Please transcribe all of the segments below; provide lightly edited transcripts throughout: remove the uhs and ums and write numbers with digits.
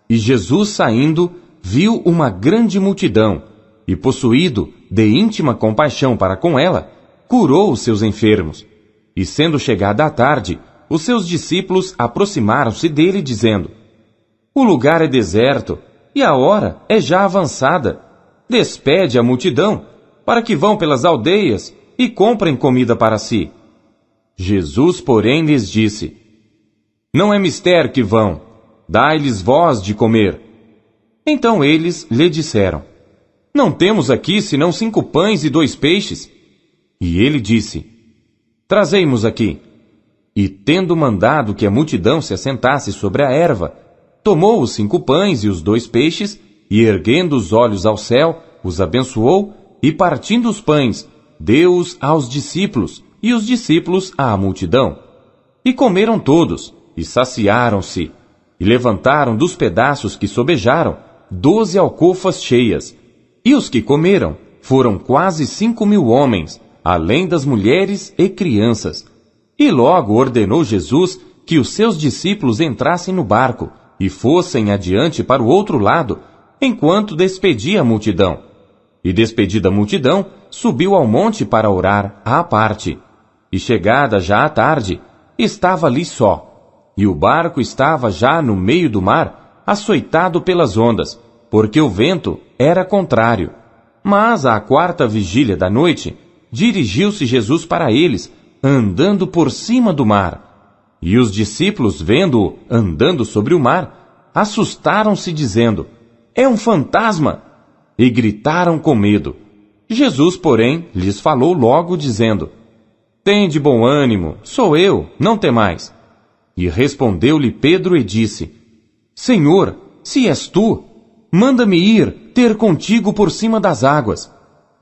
E Jesus, saindo, viu uma grande multidão, e possuído de íntima compaixão para com ela, curou os seus enfermos. E sendo chegada a tarde, os seus discípulos aproximaram-se dele, dizendo: O lugar é deserto, e a hora é já avançada. Despede a multidão, para que vão pelas aldeias e comprem comida para si. Jesus, porém, lhes disse: Não é mister que vão, dai-lhes vós de comer. Então eles lhe disseram: Não temos aqui senão 5 pães e 2 peixes. E ele disse: Trazei-mos aqui. E tendo mandado que a multidão se assentasse sobre a erva, tomou os 5 pães e os 2 peixes, e erguendo os olhos ao céu, os abençoou, e partindo os pães, deu-os aos discípulos, e os discípulos à multidão. E comeram todos, e saciaram-se, e levantaram dos pedaços que sobejaram 12 alcofas cheias. E os que comeram foram quase 5.000 homens, além das mulheres e crianças. E logo ordenou Jesus que os seus discípulos entrassem no barco e fossem adiante para o outro lado, enquanto despedia a multidão. E despedida a multidão, subiu ao monte para orar à parte. E chegada já a tarde, estava ali só, e o barco estava já no meio do mar, açoitado pelas ondas, porque o vento era contrário. Mas à 4ª vigília da noite, dirigiu-se Jesus para eles, andando por cima do mar. E os discípulos, vendo-o andando sobre o mar, assustaram-se, dizendo: É um fantasma! E gritaram com medo. Jesus, porém, lhes falou logo, dizendo: Tende bom ânimo, sou eu, não temais. E respondeu-lhe Pedro e disse: Senhor, se és tu, manda-me ir ter contigo por cima das águas.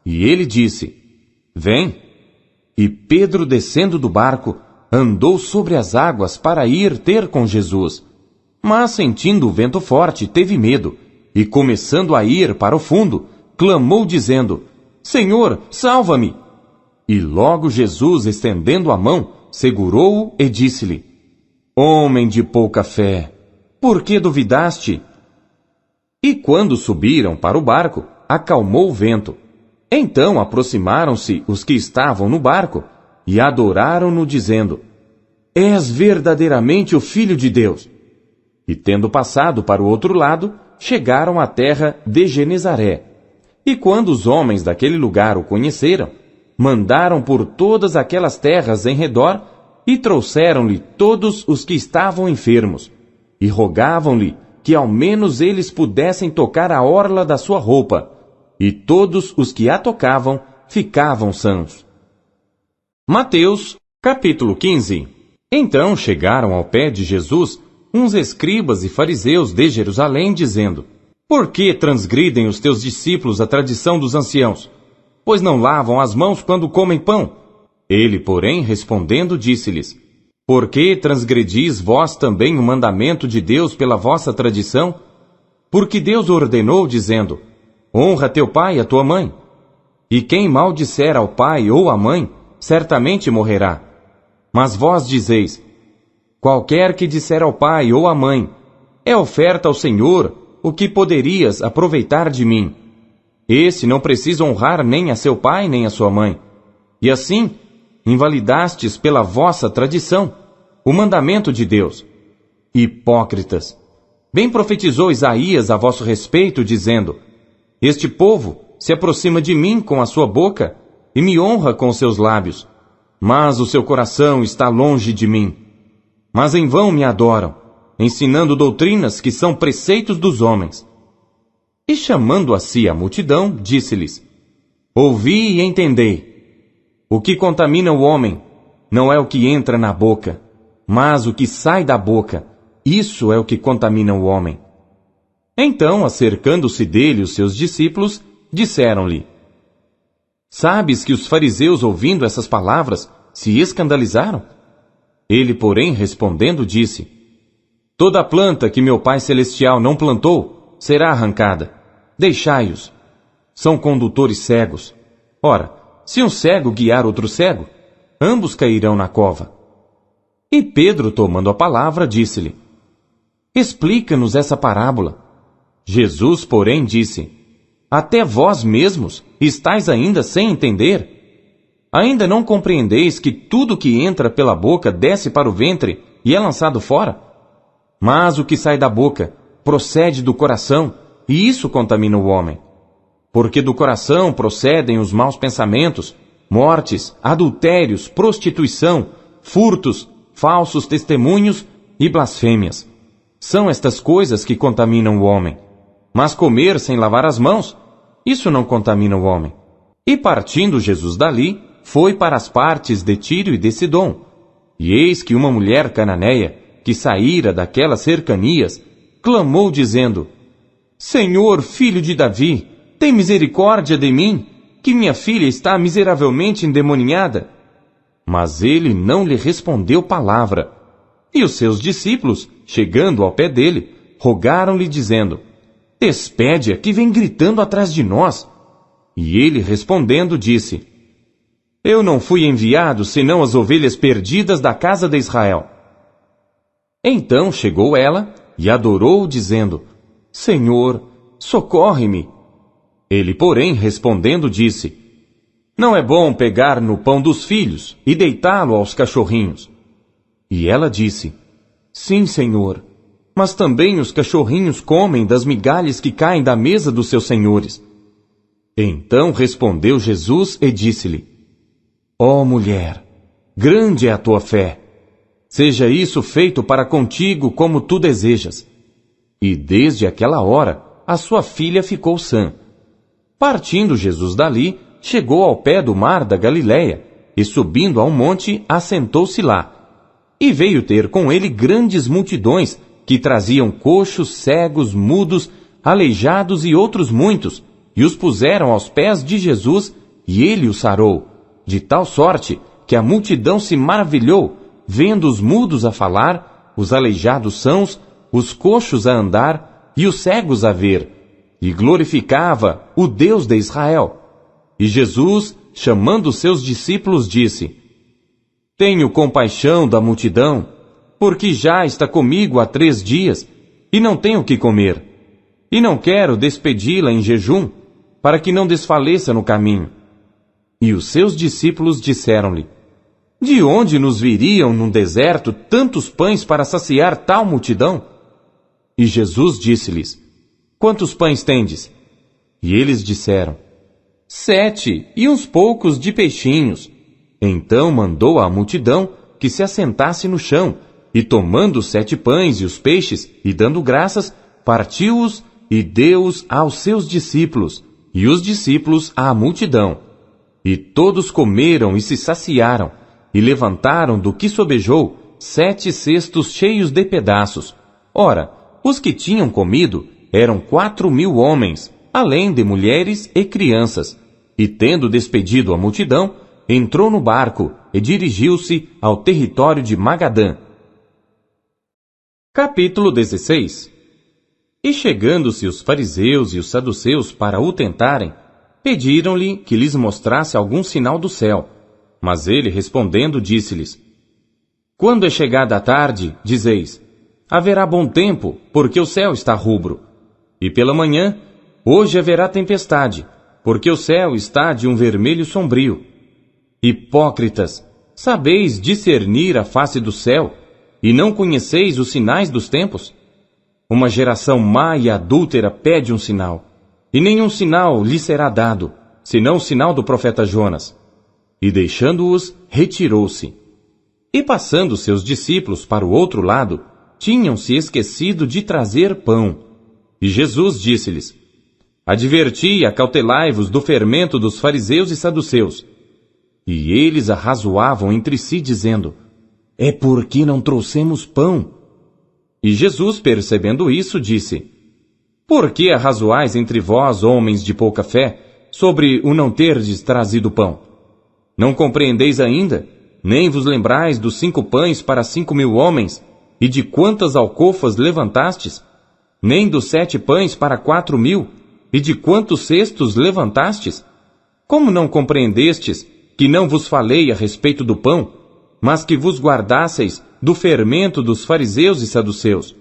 E ele disse: Vem. E Pedro, descendo do barco, andou sobre as águas para ir ter com Jesus. Mas, sentindo o vento forte, teve medo, e começando a ir para o fundo, clamou dizendo: Senhor, salva-me! E logo Jesus, estendendo a mão, segurou-o e disse-lhe: Homem de pouca fé, por que duvidaste? E quando subiram para o barco, acalmou o vento. Então aproximaram-se os que estavam no barco e adoraram-no, dizendo: És verdadeiramente o Filho de Deus. E tendo passado para o outro lado, chegaram à terra de Genezaré. E quando os homens daquele lugar o conheceram, mandaram por todas aquelas terras em redor e trouxeram-lhe todos os que estavam enfermos, e rogavam-lhe que ao menos eles pudessem tocar a orla da sua roupa, e todos os que a tocavam ficavam sãos. Mateus, capítulo 15. Então chegaram ao pé de Jesus uns escribas e fariseus de Jerusalém, dizendo: Por que transgridem os teus discípulos a tradição dos anciãos? Pois não lavam as mãos quando comem pão. Ele, porém, respondendo, disse-lhes: Por que transgredis vós também o mandamento de Deus pela vossa tradição? Porque Deus ordenou, dizendo: Honra teu pai e a tua mãe. E quem maldisser ao pai ou à mãe, certamente morrerá. Mas vós dizeis: Qualquer que disser ao pai ou à mãe: É oferta ao Senhor, o que poderias aproveitar de mim? Esse não precisa honrar nem a seu pai nem a sua mãe. E assim, invalidastes pela vossa tradição o mandamento de Deus. Hipócritas! Bem profetizou Isaías a vosso respeito, dizendo: Este povo se aproxima de mim com a sua boca e me honra com os seus lábios, mas o seu coração está longe de mim. Mas em vão me adoram, ensinando doutrinas que são preceitos dos homens. E chamando a si a multidão, disse-lhes: Ouvi e entendei. O que contamina o homem não é o que entra na boca, mas o que sai da boca, isso é o que contamina o homem. Então, acercando-se dele os seus discípulos, disseram-lhe: Sabes que os fariseus, ouvindo essas palavras, se escandalizaram? Ele, porém, respondendo, disse: Toda planta que meu Pai Celestial não plantou será arrancada. Deixai-os. São condutores cegos. Ora, se um cego guiar outro cego, ambos cairão na cova. E Pedro, tomando a palavra, disse-lhe: Explica-nos essa parábola. Jesus, porém, disse: Até vós mesmos estáis ainda sem entender? Ainda não compreendeis que tudo que entra pela boca desce para o ventre e é lançado fora? Mas o que sai da boca procede do coração, e isso contamina o homem. Porque do coração procedem os maus pensamentos, mortes, adultérios, prostituição, furtos, falsos testemunhos e blasfêmias. São estas coisas que contaminam o homem. Mas comer sem lavar as mãos, isso não contamina o homem. E partindo Jesus dali, foi para as partes de Tiro e de Sidom. E eis que uma mulher cananeia, que saíra daquelas cercanias, clamou dizendo: Senhor, filho de Davi, tem misericórdia de mim, que minha filha está miseravelmente endemoniada. Mas ele não lhe respondeu palavra. E os seus discípulos, chegando ao pé dele, rogaram-lhe dizendo: Despede-a, que vem gritando atrás de nós. E ele respondendo disse: Eu não fui enviado senão as ovelhas perdidas da casa de Israel. Então chegou ela e adorou, dizendo: Senhor, socorre-me. Ele, porém, respondendo, disse: Não é bom pegar no pão dos filhos e deitá-lo aos cachorrinhos. E ela disse: Sim, Senhor, mas também os cachorrinhos comem das migalhas que caem da mesa dos seus senhores. Então respondeu Jesus e disse-lhe: Ó mulher, grande é a tua fé. Seja isso feito para contigo como tu desejas. E desde aquela hora a sua filha ficou sã. Partindo Jesus dali, chegou ao pé do mar da Galileia, e subindo a um monte, assentou-se lá. E veio ter com ele grandes multidões, que traziam coxos, cegos, mudos, aleijados e outros muitos, e os puseram aos pés de Jesus, e ele os sarou, de tal sorte que a multidão se maravilhou, vendo os mudos a falar, os aleijados sãos, os coxos a andar, e os cegos a ver, e glorificava o Deus de Israel. E Jesus, chamando os seus discípulos, disse: Tenho compaixão da multidão, porque já está comigo há 3 dias, e não tenho o que comer. E não quero despedi-la em jejum, para que não desfaleça no caminho. E os seus discípulos disseram-lhe: De onde nos viriam num deserto tantos pães para saciar tal multidão? E Jesus disse-lhes: Quantos pães tendes? E eles disseram: 7, e uns poucos de peixinhos. Então mandou à multidão que se assentasse no chão, e tomando os 7 pães e os peixes, e dando graças, partiu-os e deu-os aos seus discípulos, e os discípulos à multidão. E todos comeram e se saciaram, e levantaram do que sobejou 7 cestos cheios de pedaços. Ora, os que tinham comido eram 4.000 homens, além de mulheres e crianças. E tendo despedido a multidão, entrou no barco e dirigiu-se ao território de Magadã. Capítulo 16. E chegando-se os fariseus e os saduceus para o tentarem, pediram-lhe que lhes mostrasse algum sinal do céu. Mas ele, respondendo, disse-lhes: Quando é chegada a tarde, dizeis: Haverá bom tempo, porque o céu está rubro. E pela manhã, hoje haverá tempestade, porque o céu está de um vermelho sombrio. Hipócritas, sabeis discernir a face do céu, e não conheceis os sinais dos tempos? Uma geração má e adúltera pede um sinal, e nenhum sinal lhe será dado, senão o sinal do profeta Jonas. E deixando-os, retirou-se. E passando seus discípulos para o outro lado, tinham-se esquecido de trazer pão. E Jesus disse-lhes: Adverti e acautelai-vos do fermento dos fariseus e saduceus. E eles arrazoavam entre si, dizendo: É porque não trouxemos pão. E Jesus, percebendo isso, disse: Por que arrazoais entre vós, homens de pouca fé, sobre o não terdes trazido pão? Não compreendeis ainda, nem vos lembrais dos 5 pães para 5.000 homens, e de quantas alcofas levantastes? Nem dos 7 pães para 4.000, e de quantos cestos levantastes? Como não compreendestes que não vos falei a respeito do pão, mas que vos guardasseis do fermento dos fariseus e saduceus?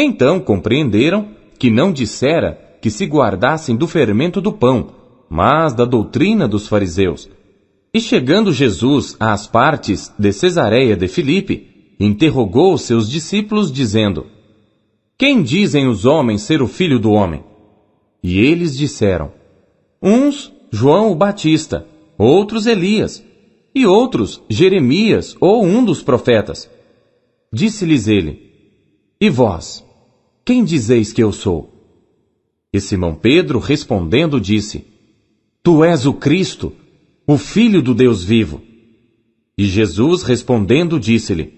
Então compreenderam que não dissera que se guardassem do fermento do pão, mas da doutrina dos fariseus. E chegando Jesus às partes de Cesareia de Filipe, interrogou os seus discípulos, dizendo: Quem dizem os homens ser o Filho do Homem? E eles disseram: Uns, João o Batista, outros Elias, e outros Jeremias ou um dos profetas. Disse-lhes ele: E vós, quem dizeis que eu sou? E Simão Pedro, respondendo, disse: Tu és o Cristo, o Filho do Deus vivo. E Jesus, respondendo, disse-lhe: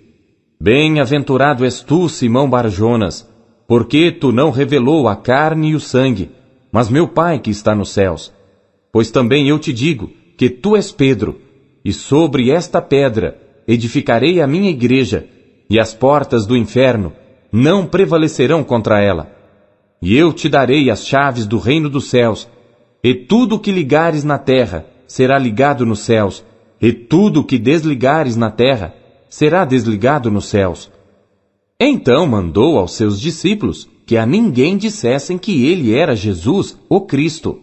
Bem-aventurado és tu, Simão Bar-Jonas, porque tu não revelou a carne e o sangue, mas meu Pai que está nos céus. Pois também eu te digo que tu és Pedro, e sobre esta pedra edificarei a minha igreja, e as portas do inferno não prevalecerão contra ela. E eu te darei as chaves do reino dos céus, e tudo o que ligares na terra será ligado nos céus, e tudo o que desligares na terra será desligado nos céus. Então mandou aos seus discípulos que a ninguém dissessem que ele era Jesus, o Cristo.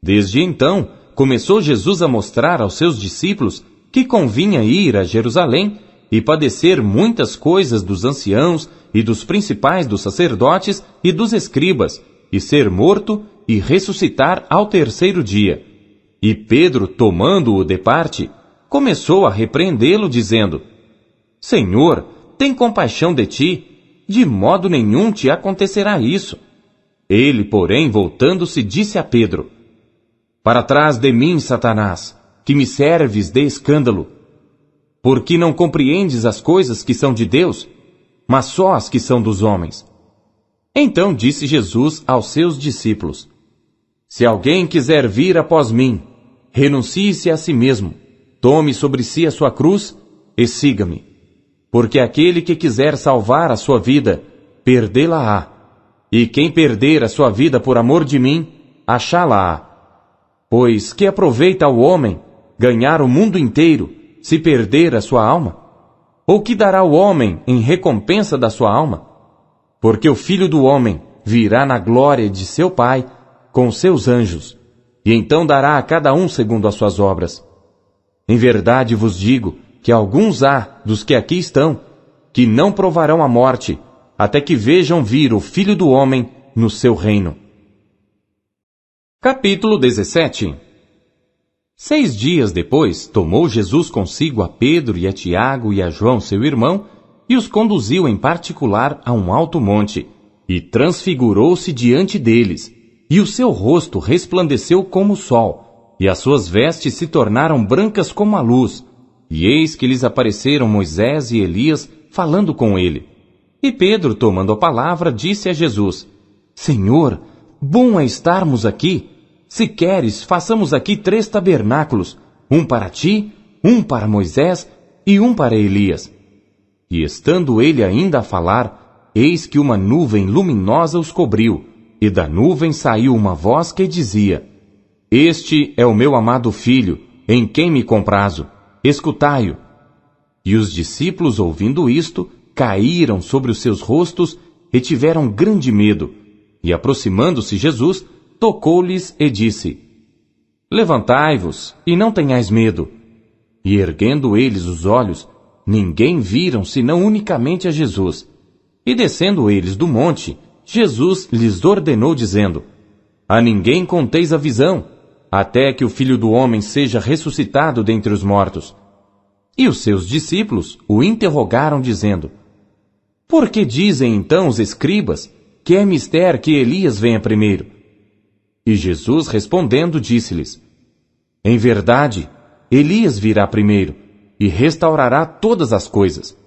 Desde então, começou Jesus a mostrar aos seus discípulos que convinha ir a Jerusalém e padecer muitas coisas dos anciãos e dos principais dos sacerdotes e dos escribas, e ser morto e ressuscitar ao terceiro dia. E Pedro, tomando-o de parte, começou a repreendê-lo, dizendo: Senhor, tem compaixão de ti, de modo nenhum te acontecerá isso. Ele, porém, voltando-se, disse a Pedro: Para trás de mim, Satanás, que me serves de escândalo, porque não compreendes as coisas que são de Deus, mas só as que são dos homens. Então disse Jesus aos seus discípulos: Se alguém quiser vir após mim, renuncie-se a si mesmo, tome sobre si a sua cruz e siga-me. Porque aquele que quiser salvar a sua vida, perdê-la-á. E quem perder a sua vida por amor de mim, achá-la-á. Pois que aproveita ao homem ganhar o mundo inteiro, se perder a sua alma? Ou que dará o homem em recompensa da sua alma? Porque o Filho do Homem virá na glória de seu Pai com seus anjos, e então dará a cada um segundo as suas obras. Em verdade vos digo que alguns há dos que aqui estão, que não provarão a morte, até que vejam vir o Filho do Homem no seu reino. Capítulo 17. 6 dias depois, tomou Jesus consigo a Pedro e a Tiago e a João, seu irmão, e os conduziu em particular a um alto monte, e transfigurou-se diante deles, e o seu rosto resplandeceu como o sol, e as suas vestes se tornaram brancas como a luz. E eis que lhes apareceram Moisés e Elias, falando com ele. E Pedro, tomando a palavra, disse a Jesus: Senhor, bom é estarmos aqui. Se queres, façamos aqui 3 tabernáculos, um para ti, um para Moisés e um para Elias. E estando ele ainda a falar, eis que uma nuvem luminosa os cobriu, e da nuvem saiu uma voz que dizia: Este é o meu amado filho, em quem me comprazo. Escutai-o. E os discípulos, ouvindo isto, caíram sobre os seus rostos e tiveram grande medo. E aproximando-se Jesus, tocou-lhes e disse: Levantai-vos, e não tenhais medo. E erguendo eles os olhos, ninguém viram senão unicamente a Jesus. E descendo eles do monte, Jesus lhes ordenou, dizendo: A ninguém conteis a visão, até que o Filho do Homem seja ressuscitado dentre os mortos. E os seus discípulos o interrogaram, dizendo: Por que dizem então os escribas que é mister que Elias venha primeiro? E Jesus, respondendo, disse-lhes: Em verdade, Elias virá primeiro, e restaurará todas as coisas.